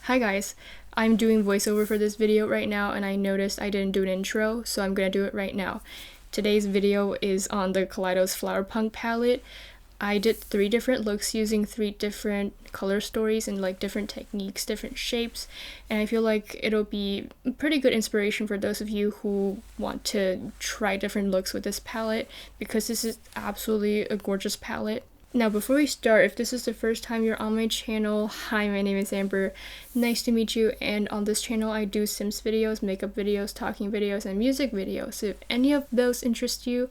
Hi guys, I'm doing voiceover for this video right now and I noticed I didn't do an intro, so I'm gonna do it right now. Today's video is on the Kaleidos Flower Punk palette. I did 3 different looks using 3 different color stories and like different techniques, different shapes, and I feel like it'll be pretty good inspiration for those of you who want to try different looks with this palette, because this is absolutely a gorgeous palette. Now before we start, if this is the first time you're on my channel, hi, my name is Amber, nice to meet you, and on this channel I do Sims videos, makeup videos, talking videos, and music videos. So if any of those interest you,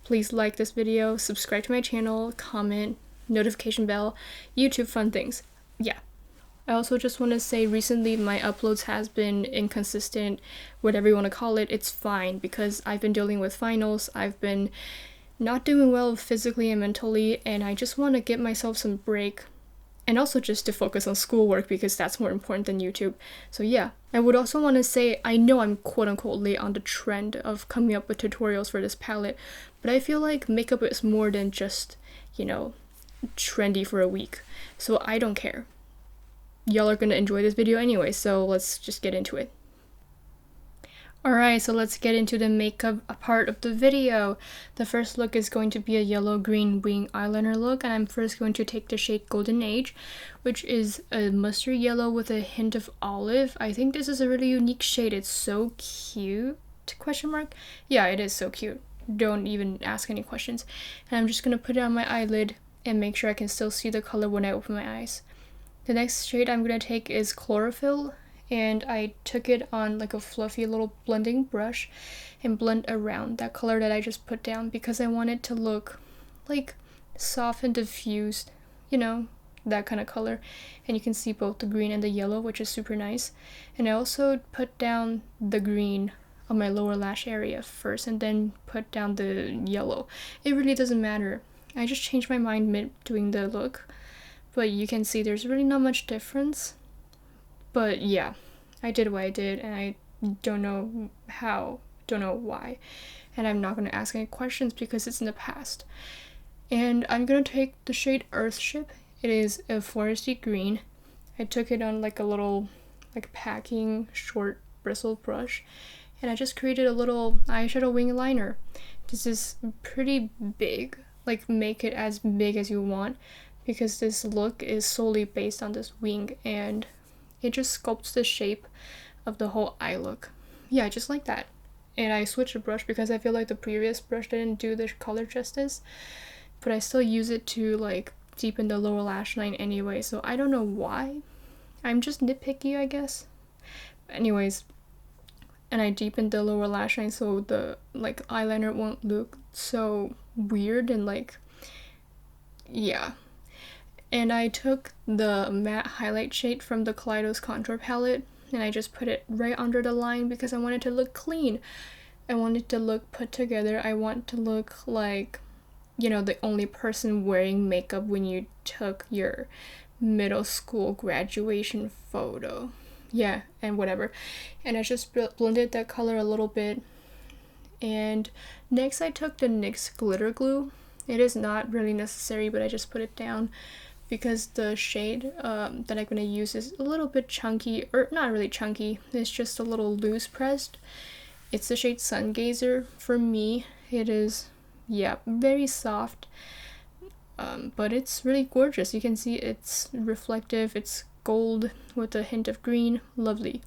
please like this video, subscribe to my channel, comment, notification bell, YouTube fun things. Yeah. I also just want to say recently my uploads has been inconsistent, whatever you want to call it. It's fine because I've been dealing with finals, I've been not doing well physically and mentally, and I just want to give myself some break and also just to focus on schoolwork because that's more important than YouTube. So yeah, I would also want to say I know I'm quote-unquote late on the trend of coming up with tutorials for this palette, but I feel like makeup is more than just, you know, trendy for a week, so I don't care. Y'all are gonna enjoy this video anyway, so let's just get into it. Alright, so let's get into the makeup part of the video. The first look is going to be a yellow-green wing eyeliner look, and I'm first going to take the shade Golden Age, which is a mustard yellow with a hint of olive. I think this is a really unique shade. It's so cute, question mark? Yeah, it is so cute. Don't even ask any questions. And I'm just going to put it on my eyelid and make sure I can still see the color when I open my eyes. The next shade I'm going to take is Chlorophyll, and I took it on like a fluffy little blending brush and blend around that color that I just put down because I want it to look like soft and diffused, you know, that kind of color. And you can see both the green and the yellow, which is super nice. And I also put down the green on my lower lash area first and then put down the yellow. It really doesn't matter. I just changed my mind mid doing the look, but you can see there's really not much difference. But yeah, I did what I did, and I don't know how, don't know why, and I'm not going to ask any questions because it's in the past. And I'm going to take the shade Earthship. It is a foresty green. I took it on like a little like packing short bristle brush, and I just created a little eyeshadow wing liner. This is pretty big, like make it as big as you want, because this look is solely based on this wing, and it just sculpts the shape of the whole eye look. Yeah, just like that. And I switched the brush because I feel like the previous brush didn't do the color justice, but I still use it to like deepen the lower lash line anyway, so I don't know why. I'm just nitpicky, I guess. Anyways, and I deepened the lower lash line so the like eyeliner won't look so weird and like, yeah. And I took the matte highlight shade from the Kaleidos contour palette and I just put it right under the line because I wanted to look clean. I wanted to look put together. I want to look like, you know, the only person wearing makeup when you took your middle school graduation photo. Yeah, and whatever. And I just blended that color a little bit. And next I took the NYX glitter glue. It is not really necessary, but I just put it down because the shade that I'm going to use is a little bit chunky, or not really chunky, it's just a little loose pressed. It's the shade Sun Gazer. For me, it is, yeah, very soft, but it's really gorgeous. You can see it's reflective, it's gold with a hint of green, lovely.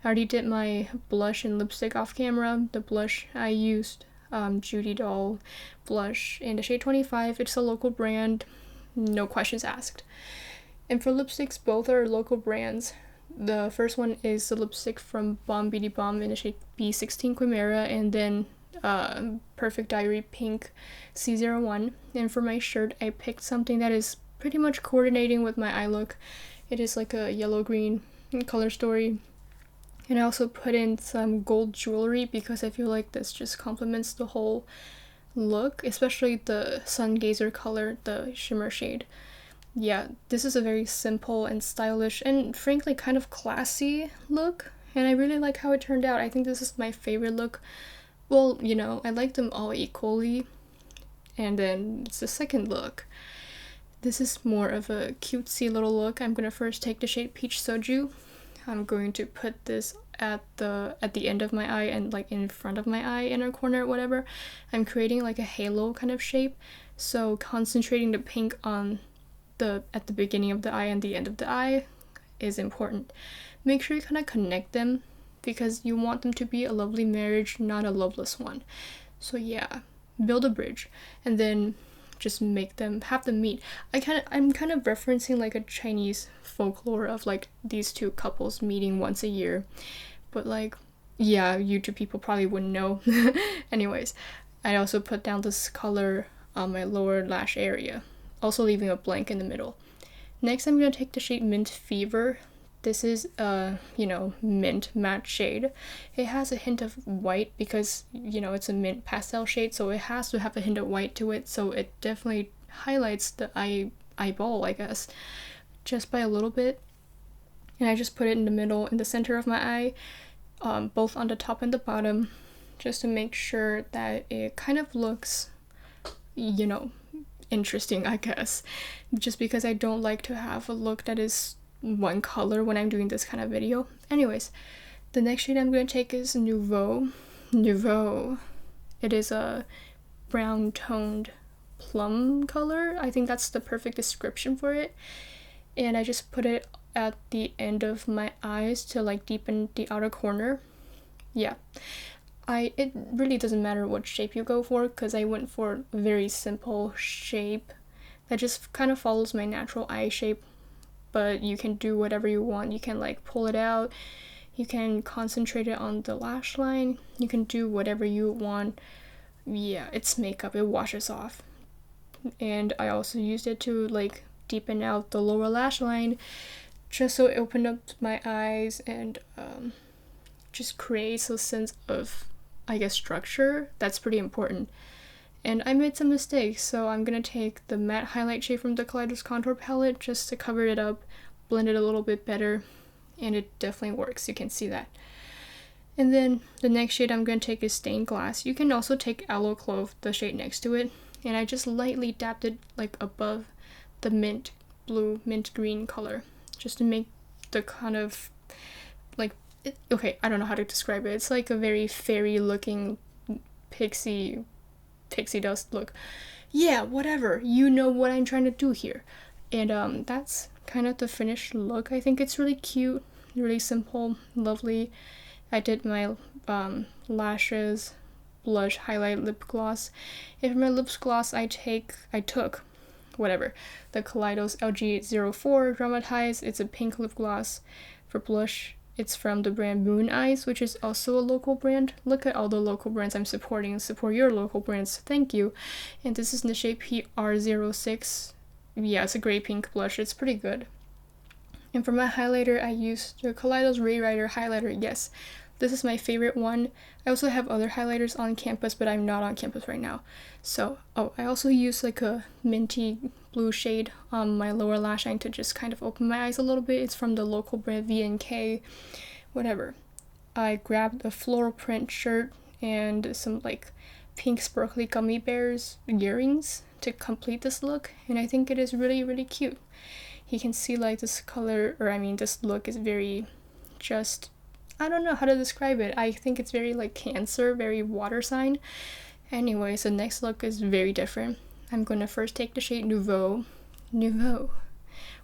I already did my blush and lipstick off camera. The blush I used, Judydoll Blush in the shade 25, it's a local brand. No questions asked. And for lipsticks, both are local brands. The first one is the lipstick from Bidi in the shade B16 Quimera, and then Perfect Diary Pink C01. And for my shirt, I picked something that is pretty much coordinating with my eye look. It is like a yellow-green color story. And I also put in some gold jewelry because I feel like this just complements the whole look, especially the Sun Gazer color, the shimmer shade. Yeah, this is a very simple and stylish and frankly kind of classy look, and I really like how it turned out. I think this is my favorite look. Well, you know, I like them all equally. And then it's the second look. This is more of a cutesy little look. I'm gonna first take the shade Peach Soju. I'm going to put this at the end of my eye and like in front of my eye, inner corner, whatever. I'm creating like a halo kind of shape, so concentrating the pink on at the beginning of the eye and the end of the eye is important. Make sure you kind of connect them because you want them to be a lovely marriage, not a loveless one. So yeah, build a bridge and then just have them meet. I'm kind of referencing like a Chinese folklore of like these two couples meeting once a year, but like, yeah, YouTube people probably wouldn't know. Anyways, I also put down this color on my lower lash area, also leaving a blank in the middle. Next, I'm going to take the shade Mint Fever. This is a, mint matte shade. It has a hint of white because, it's a mint pastel shade, so it has to have a hint of white to it, so it definitely highlights the eyeball, I guess, just by a little bit. And I just put it in the middle, in the center of my eye, both on the top and the bottom, just to make sure that it kind of looks, interesting, I guess, just because I don't like to have a look that is one color when I'm doing this kind of video. Anyways, the next shade I'm going to take is Nouveau. It is a brown toned plum color. I think that's the perfect description for it. And I just put it at the end of my eyes to like deepen the outer corner. Yeah, it really doesn't matter what shape you go for because I went for a very simple shape that just kind of follows my natural eye shape. But you can do whatever you want. You can like pull it out, you can concentrate it on the lash line, you can do whatever you want. Yeah, it's makeup, it washes off. And I also used it to like deepen out the lower lash line, just so it opened up my eyes and just creates a sense of, I guess, structure. That's pretty important. And I made some mistakes, so I'm going to take the matte highlight shade from the Kaleidos contour palette just to cover it up, blend it a little bit better, and it definitely works, you can see that. And then the next shade I'm going to take is Stained Glass. You can also take Aloe Clove, the shade next to it, and I just lightly dabbed it like above the mint blue, mint green color, just to make the kind of like, okay, I don't know how to describe it. It's like a very fairy looking pixie dust look. Yeah, whatever, you know what I'm trying to do here. And that's kind of the finished look. I think it's really cute, really simple, lovely. I did my lashes, blush, highlight, lip gloss. And for my lip gloss, I took whatever, the Kaleidos LG04 Dramatize. It's a pink lip gloss. For blush, it's from the brand Mooneyes, which is also a local brand. Look at all the local brands I'm supporting. Support your local brands. Thank you. And this is in the shade PR06. Yeah, it's a gray pink blush. It's pretty good. And for my highlighter, I used the Kaleidos Rewriter highlighter. Yes, this is my favorite one. I also have other highlighters on campus, but I'm not on campus right now. So, I also use like a minty blue shade on my lower lash line to just kind of open my eyes a little bit. It's from the local brand V&K, whatever. I grabbed a floral print shirt and some like pink sparkly gummy bears earrings to complete this look, and I think it is really, really cute. You can see like this this look is very just, I don't know how to describe it. I think it's very like Cancer, very water sign. Anyways, the next look is very different. I'm going to first take the shade Nouveau,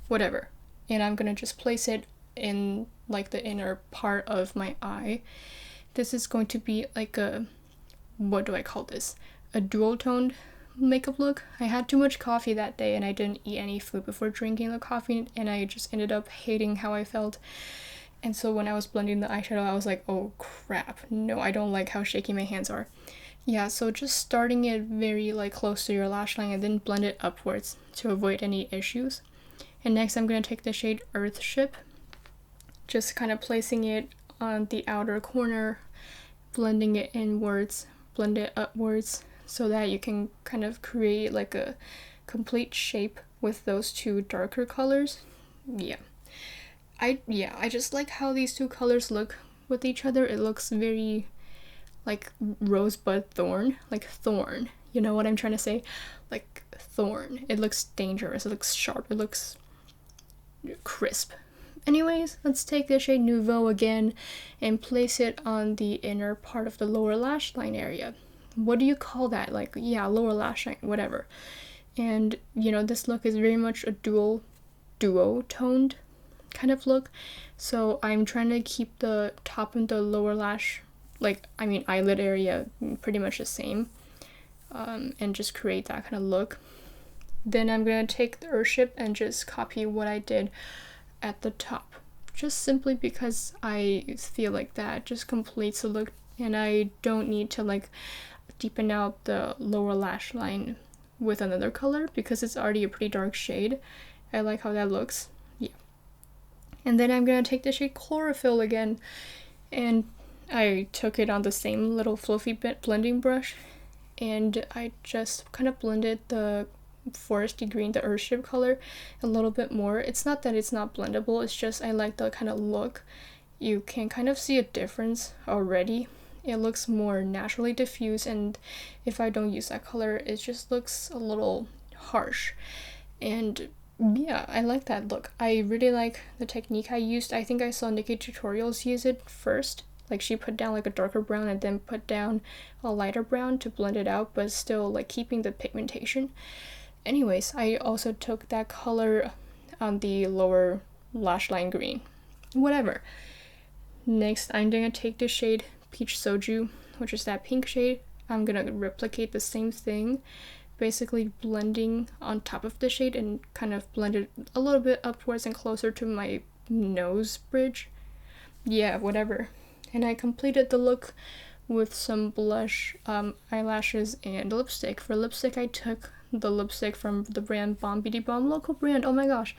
whatever, and I'm going to just place it in like the inner part of my eye. This is going to be like a, what do I call this? A dual toned makeup look. I had too much coffee that day and I didn't eat any food before drinking the coffee, and I just ended up hating how I felt. And so when I was blending the eyeshadow, I was like, oh crap, no, I don't like how shaky my hands are. Yeah, so just starting it very like close to your lash line and then blend it upwards to avoid any issues. And next I'm going to take the shade Earthship, just kind of placing it on the outer corner, blending it inwards, blend it upwards, so that you can kind of create like a complete shape with those two darker colors. Yeah, I just like how these two colors look with each other. It looks very like rosebud thorn, like thorn, you know what I'm trying to say? Like thorn. It looks dangerous, it looks sharp, it looks crisp. anyways, let's take the shade Nouveau again and place it on the inner part of the lower lash line area. What do you call that? Like, yeah, lower lash line, whatever. And, you know, this look is very much a duo-toned kind of look. So I'm trying to keep the top and the lower lash, eyelid area pretty much the same. And just create that kind of look. Then I'm going to take the Earthship and just copy what I did at the top. Just simply because I feel like that just completes the look, and I don't need to like deepen out the lower lash line with another color because it's already a pretty dark shade. I like how that looks. Yeah. And then I'm going to take the shade Chlorophyll again, and I took it on the same little fluffy blending brush, and I just kind of blended the foresty green, the Earthship color, a little bit more. It's not that it's not blendable, it's just I like the kind of look. You can kind of see a difference already. It looks more naturally diffused, and if I don't use that color, it just looks a little harsh. And yeah, I like that look. I really like the technique I used. I think I saw Nikki Tutorials use it first. Like, she put down like a darker brown and then put down a lighter brown to blend it out, but still like keeping the pigmentation. Anyways, I also took that color on the lower lash line green. Whatever. Next, I'm gonna take the shade Peach Soju, which is that pink shade. I'm gonna replicate the same thing, basically blending on top of the shade and kind of blend it a little bit upwards and closer to my nose bridge. Yeah, whatever. And I completed the look with some blush, eyelashes, and lipstick. For lipstick, I took the lipstick from the brand Bidi, local brand. Oh my gosh,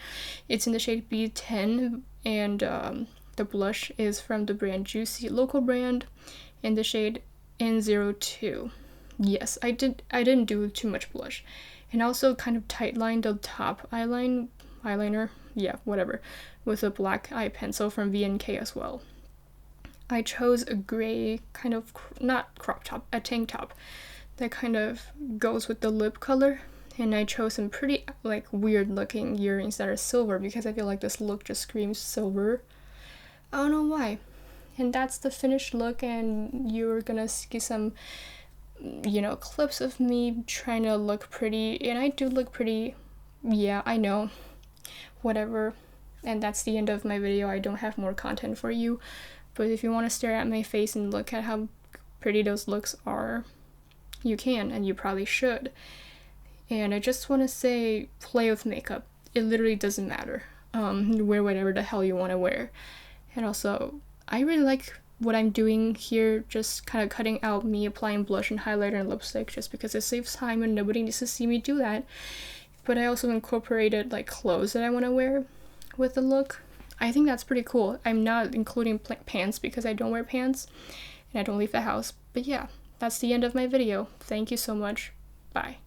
it's in the shade B10, and the blush is from the brand Juicy, local brand, in the shade N02. Yes, I didn't do too much blush, and also kind of tight lined the top eyeliner, yeah, whatever, with a black eye pencil from VNK as well. I chose a gray kind of, not crop top, a tank top that kind of goes with the lip color, and I chose some pretty like weird looking earrings that are silver because I feel like this look just screams silver. I don't know why. And that's the finished look, and you're gonna see some, you know, clips of me trying to look pretty, and I do look pretty. Yeah, I know, whatever. And that's the end of my video. I don't have more content for you, but if you want to stare at my face and look at how pretty those looks are, you can, and you probably should. And I just want to say, play with makeup. It literally doesn't matter. Wear whatever the hell you want to wear. And also, I really like what I'm doing here, just kind of cutting out me applying blush and highlighter and lipstick just because it saves time and nobody needs to see me do that. But I also incorporated like clothes that I want to wear with the look. I think that's pretty cool. I'm not including pants because I don't wear pants and I don't leave the house. But yeah, that's the end of my video. Thank you so much. Bye.